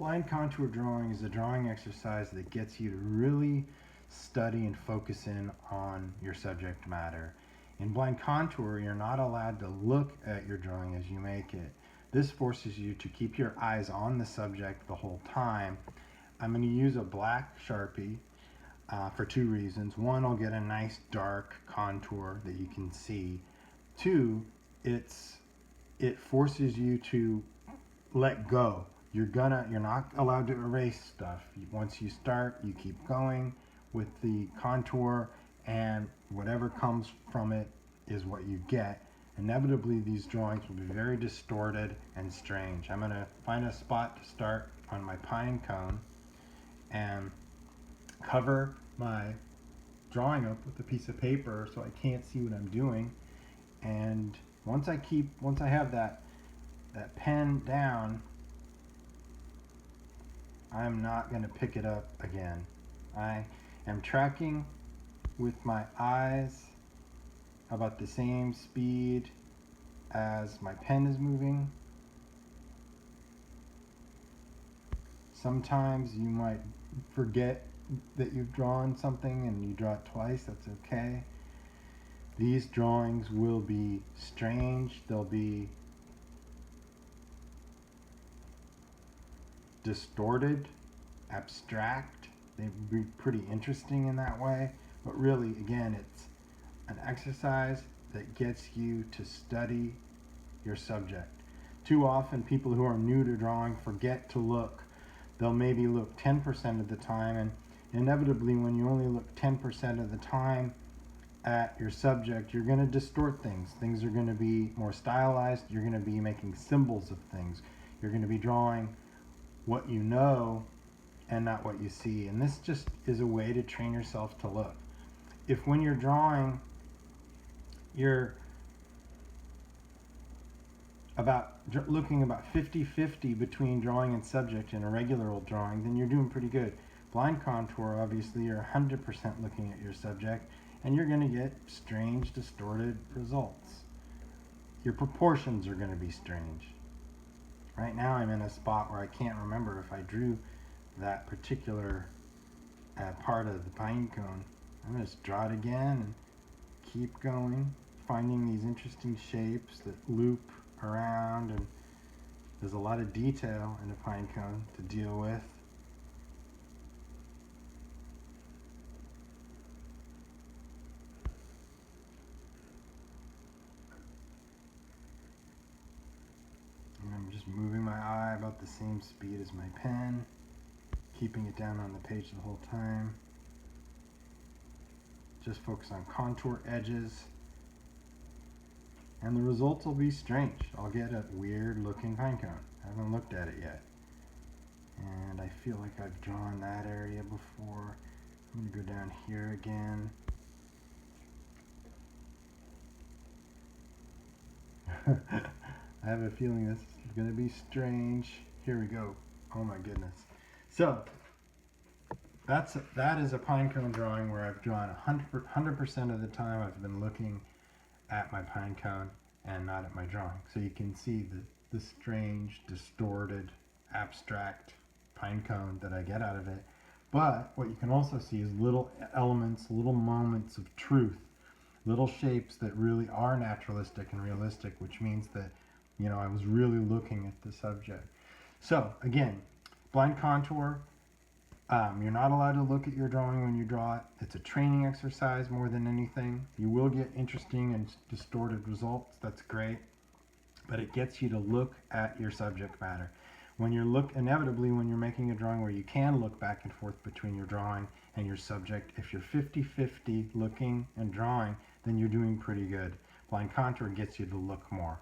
Blind contour drawing is a drawing exercise that gets you to really study and focus in on your subject matter. In blind contour, you're not allowed to look at your drawing as you make it. This forces you to keep your eyes on the subject the whole time. I'm going to use a black Sharpie for two reasons. One, I'll get a nice dark contour that you can see. Two, it forces you to let go. You're not allowed to erase stuff. Once you start, you keep going with the contour, and whatever comes from it is what you get. Inevitably, these drawings will be very distorted and strange. I'm going to find a spot to start on my pine cone and cover my drawing up with a piece of paper so I can't see what I'm doing. And once I have that pen down, I'm not going to pick it up again. I am tracking with my eyes about the same speed as my pen is moving. Sometimes you might forget that you've drawn something and you draw it twice. That's okay. These drawings will be strange. They'll be distorted, abstract. They would be pretty interesting in that way. But really, again, it's an exercise that gets you to study your subject. Too often, people who are new to drawing forget to look. They'll maybe look 10% of the time, and inevitably, when you only look 10% of the time at your subject, you're going to distort things. Things are going to be more stylized. You're going to be making symbols of things. You're going to be drawing what you know and not what you see. And this just is a way to train yourself to look. If when you're drawing, you're looking about 50-50 between drawing and subject in a regular old drawing, then you're doing pretty good. Blind contour, obviously, you're 100% looking at your subject, and you're going to get strange, distorted results. Your proportions are going to be strange. Right now I'm in a spot where I can't remember if I drew that particular part of the pine cone. I'm going to just draw it again and keep going, finding these interesting shapes that loop around, and there's a lot of detail in a pine cone to deal with. And I'm just moving my eye about the same speed as my pen, keeping it down on the page the whole time. Just focus on contour edges, and the results will be strange. I'll get a weird looking pine cone. I haven't looked at it yet, and I feel like I've drawn that area before. I'm going to go down here again. I have a feeling this is going to be strange. Here we go. Oh my goodness. So that is a pine cone drawing where I've drawn 100% of the time I've been looking at my pine cone and not at my drawing. So you can see the strange, distorted, abstract pine cone that I get out of it. But what you can also see is little elements, little moments of truth, little shapes that really are naturalistic and realistic, which means that, you know, I was really looking at the subject. So again, blind contour, you're not allowed to look at your drawing when you draw it. It's a training exercise more than anything. You will get interesting and distorted results. That's great. But it gets you to look at your subject matter. Inevitably, when you're making a drawing where you can look back and forth between your drawing and your subject, if you're 50-50 looking and drawing, then you're doing pretty good. Blind contour gets you to look more.